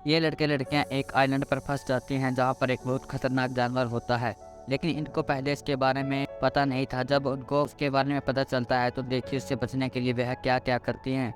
ये लड़के लड़कियां एक आइलैंड पर फंस जाती हैं जहाँ पर एक बहुत खतरनाक जानवर होता है, लेकिन इनको पहले इसके बारे में पता नहीं था। जब उनको उसके बारे में पता चलता है तो देखिए उससे बचने के लिए वह क्या क्या करती हैं।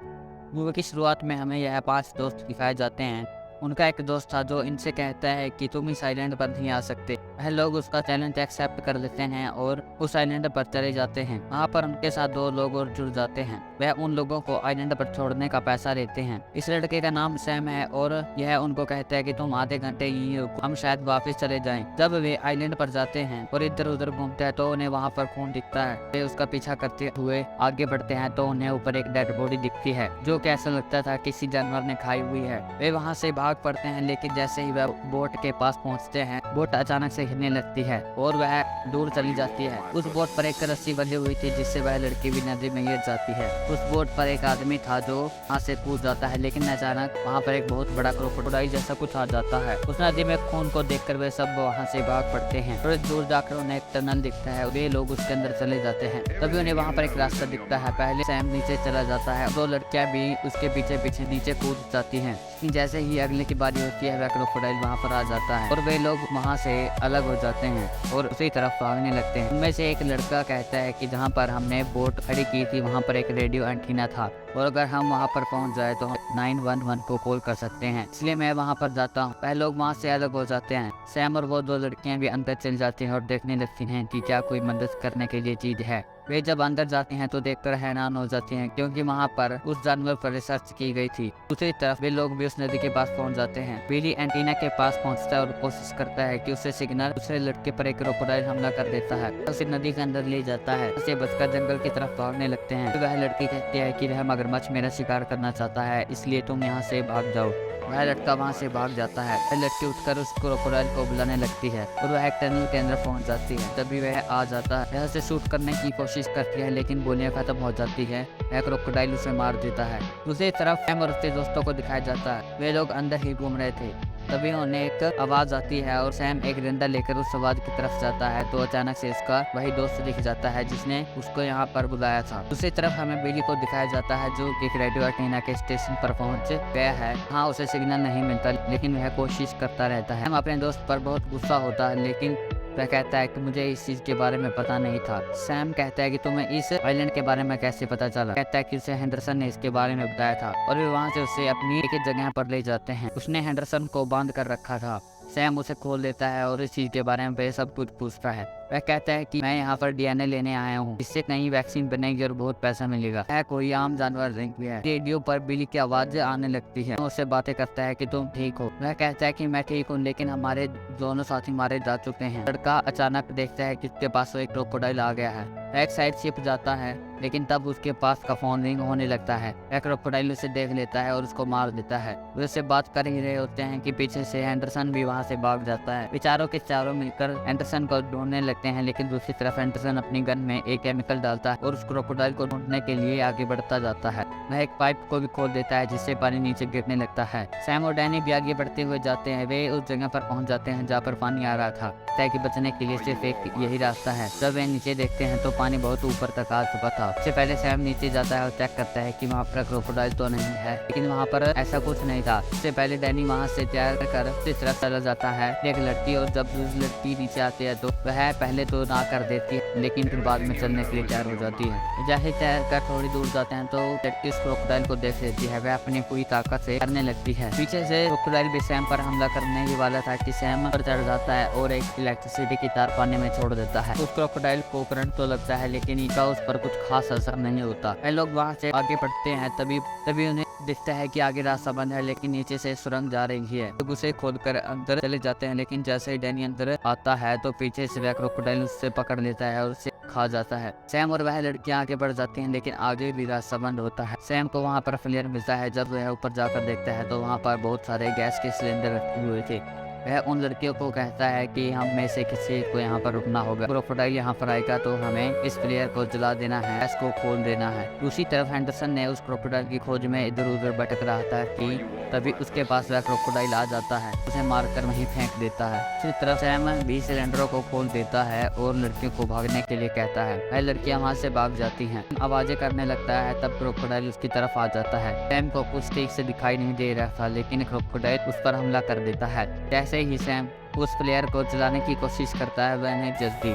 मूवी की शुरुआत में हमें यह 5 दोस्त दिखाए जाते हैं। उनका एक दोस्त था जो इनसे कहता है कि तुम इस आइलैंड पर नहीं आ सकते। वह लोग उसका चैलेंज एक्सेप्ट कर लेते हैं और उस आइलैंड पर चले जाते हैं। वहाँ पर उनके साथ 2 लोग और जुड़ जाते हैं। वह उन लोगों को आइलैंड पर छोड़ने का पैसा देते हैं। इस लड़के का नाम सैम है और यह उनको कहता है कि तुम आधे घंटे यहीं रुको, हम शायद वापस चले जाएं। जब वे आइलैंड पर जाते हैं और इधर उधर घूमते हैं तो उन्हें वहाँ पर खून दिखता है। वे उसका पीछा करते हुए आगे बढ़ते हैं तो उन्हें ऊपर एक डेड बॉडी दिखती है जो कि ऐसा लगता था किसी जानवर ने खाई हुई है। वे वहाँ से भाग पड़ते हैं, लेकिन जैसे ही वह बोट के पास पहुँचते हैं बोट अचानक से हिलने लगती है और वह दूर चली जाती है। उस बोट पर एक रस्सी बंधी हुई थी जिससे वह लड़की भी नदी में गिर जाती है। उस बोट पर एक आदमी था जो वहाँ से कूद जाता है, लेकिन अचानक वहाँ पर एक बहुत बड़ा क्रोकोडाइल जैसा कुछ आ जाता है। उस नदी में खून को देखकर वे सब वहाँ से भाग पड़ते हैं। थोड़ी दूर जाकर उन्हें एक टनल दिखता है, वे लोग उसके अंदर चले जाते हैं। तभी उन्हें वहाँ पर एक रास्ता दिखता है। पहले सैम नीचे चला जाता है, 2 लड़कियां भी उसके पीछे पीछे नीचे कूद जाती हैं। जैसे ही अगले की बारी होती है वह क्रोकोडाइल वहाँ पर आ जाता है और वे लोग वहाँ से अलग हो जाते हैं और उसी तरफ भागने लगते हैं। उनमें से एक लड़का कहता है कि जहाँ पर हमने बोट खड़ी की थी वहाँ पर एक रेडियो एंटीना था और अगर हम वहाँ पर पहुँच जाए तो हम 911 को कॉल कर सकते हैं, इसलिए मैं वहाँ पर जाता हूँ। वह लोग वहाँ से अलग हो जाते हैं। सैम और वो 2 लड़कियाँ भी अंदर चली जाती हैं और देखने लगती हैं कि क्या कोई मदद करने के लिए चीज है। वे जब अंदर जाती हैं तो देखकर हैरान हो जाती हैं क्योंकि वहाँ पर उस जानवर पर रिसर्च की गई थी। दूसरी तरफ वे लोग भी उस नदी के पास पहुँच जाते हैं। बिली एंटीना के पास पहुँचता है और कोशिश करता है कि उसे सिग्नल दूसरे लड़के पर एक क्रोकोडाइल हमला कर देता है, उसे नदी के अंदर ले जाता है। उसे बचकर जंगल की तरफ भागने लगते हैं। वह लड़की कहती है कि वह मगरमच्छ मेरा शिकार करना चाहता है, इसलिए तुम यहाँ से भाग जाओ। वह लड़का वहाँ से भाग जाता है। वह लड़की उठकर उस क्रोकोडाइल को बुलाने लगती है और वह एक टनल के अंदर पहुँच जाती है। तभी वह आ जाता है। वह उसे शूट करने की कोशिश करती है, लेकिन गोलियां खत्म हो जाती है। वह क्रोकोडाइल उसे मार देता है। दूसरी तरफ सैम और उसके दोस्तों को दिखाया जाता है। वे लोग अंदर ही घूम रहे थे। तभी उन्हें एक आवाज आती है और सैम एक डंडा लेकर उस आवाज की तरफ जाता है तो अचानक से उसका वही दोस्त दिख जाता है जिसने उसको यहाँ पर बुलाया था। दूसरी तरफ हमें बिली को दिखाया जाता है जो एक रेडियो एंटीना के स्टेशन पर पहुंच गया है। हाँ, उसे सिग्नल नहीं मिलता, लेकिन वह कोशिश करता रहता है। हम अपने दोस्त पर बहुत गुस्सा होता है, लेकिन वह कहता है कि मुझे इस चीज के बारे में पता नहीं था। सैम कहता है कि तुम्हें इस आइलैंड के बारे में कैसे पता चला। कहता है कि उसे हेंडरसन ने इसके बारे में बताया था और वे वहाँ से उसे अपनी एक जगह पर ले जाते हैं। उसने हेंडरसन को बांध कर रखा था। सैम उसे खोल देता है और इस चीज के बारे में सब कुछ पूछता है। वह कहता है कि मैं यहाँ पर डीएनए लेने आया हूँ, इससे नई वैक्सीन बनेगी और बहुत पैसा मिलेगा। वह कोई आम जानवर नहीं है। रेडियो पर बिली की आवाज आने लगती है। उससे बातें करता है कि तुम ठीक हो। वह कहता है कि मैं ठीक हूँ, लेकिन हमारे दोनों साथी मारे जा चुके हैं। लड़का अचानक देखता है कि उसके पास एक क्रोकोडाइल आ गया है। वह एक साइड शिप जाता है, लेकिन तब उसके पास का फोन रिंग होने लगता है। वह क्रोकोडाइल उसे देख लेता है और उसको मार देता है। वे उससे बात कर ही रहे होते हैं कि पीछे से एंडरसन भी वहाँ से भाग जाता है। चारों के चारों मिलकर एंडरसन को ढूंढने लगते हैं, लेकिन दूसरी तरफ एंडरसन अपनी गन में एक केमिकल डालता है और उस क्रोकोडाइल को ढूंढने के लिए आगे बढ़ता जाता है। वह एक पाइप को भी खोल देता है जिससे पानी नीचे गिरने लगता है। सैम और डैनी भी आगे बढ़ते हुए जाते हैं। वे उस जगह पर पहुंच जाते हैं जहाँ पर पानी आ रहा था। तय कि बचने के लिए सिर्फ एक यही रास्ता है। जब वे नीचे देखते हैं तो पानी बहुत ऊपर तक आ चुका था। इससे पहले सैम नीचे जाता है और चेक करता है कि वहाँ पर क्रोकोडाइल तो नहीं है, लेकिन वहाँ पर ऐसा कुछ नहीं था। इससे पहले डैनी वहाँ से तैयार कर दूसरी तरफ चला जाता है एक लड़की, और जब दूसरी लड़की नीचे आती है तो वह पहले तो ना कर देती है, लेकिन फिर बाद में चलने के लिए तैयार हो जाती है। जैसे तैयार कर थोड़ी दूर जाते हैं तो लड़की उस क्रोकोडाइल को देख लेती है। वह अपनी पूरी ताकत से करने लगती है। पीछे से क्रोकोडाइल भी सैम पर हमला करने ही वाला था कि सैम पर चढ़ जाता है और एक इलेक्ट्रिसिटी की तार पानी में छोड़ देता है। उस क्रोकोडाइल को करंट तो लगता है, लेकिन इसका उस पर कुछ खास असर नहीं होता। वे लोग वहाँ से आगे बढ़ते हैं। तभी उन्हें दिखता है कि आगे रास्ता बंद है, लेकिन नीचे से सुरंग जा रही है। लोग उसे खोदकर अंदर चले जाते हैं, लेकिन जैसे ही डैनी अंदर आता है तो पीछे से वह क्रोकोडाइल उससे पकड़ लेता है और उसे खा जाता है। सैम और वह लड़कियां आगे बढ़ जाती हैं, लेकिन आगे भी रास्ता बंद होता है। सैम को वहाँ पर फ्लेयर मिलता है। जब वह ऊपर जाकर देखता है तो वहाँ पर बहुत सारे गैस के सिलेंडर रखे हुए थे। वह उन लड़कियों को कहता है कि हम में से किसी को यहाँ पर रुकना होगा। क्रोकोडाइल यहाँ पर आएगा तो हमें इस प्लेयर को जला देना है, इसको खोल देना है। दूसरी तरफ एंडरसन ने उस क्रोकोडाइल की खोज में इधर उधर भटक रहा था कि तभी उसके पास वह क्रोकोडाइल आ जाता है, उसे मारकर वहीं फेंक देता है। दूसरी तरफ सैम भी सिलेंडरों को खोल देता है और लड़कियों को भागने के लिए कहता है। वह लड़कियां वहां से भाग जाती हैं, आवाजें करने लगता है। तब क्रोकोडाइल उसकी तरफ आ जाता है। सैम को कुछ ठीक से दिखाई नहीं दे रहा था, लेकिन क्रोकोडाइल उस पर हमला कर देता है। जैसे ही सैम उस प्लेयर को जलाने की कोशिश करता है, वह जल्दी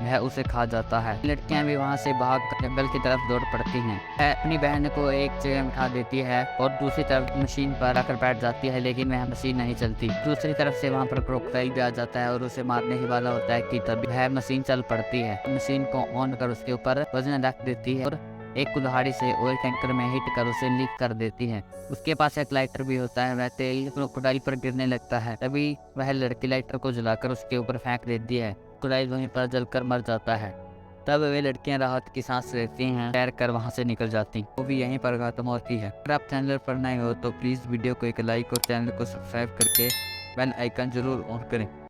वह उसे खा जाता है। लड़कियां भी वहां से भाग जंगल की तरफ दौड़ पड़ती हैं। वह अपनी बहन को एक जगह उठा देती है और दूसरी तरफ मशीन पर आकर बैठ जाती है, लेकिन वह मशीन नहीं चलती। दूसरी तरफ से वहां पर क्रोकोडाइल भी आ जाता है और उसे मारने ही वाला होता है कि तभी वह मशीन चल पड़ती है। मशीन को ऑन कर उसके ऊपर वजन रख देती है और एक कुल्हाड़ी से ऑयल टैंकर में हिट कर उसे लीक कर देती है। उसके पास एक लाइटर भी होता है। वह तेल क्रोकोडाइल पर गिरने लगता है, तभी वह लड़की लाइटर को जलाकर उसके ऊपर फेंक देती है। क्रोकोडाइल वहीं पर जलकर मर जाता है। तब वे लड़कियां राहत की सांस लेती हैं, तैर कर वहां से निकल जाती। वो भी यहीं पर खत्म होती है। अगर आप चैनल पर नए हो तो प्लीज़ वीडियो को एक लाइक और चैनल को सब्सक्राइब करके बेल आइकन जरूर ऑन करें।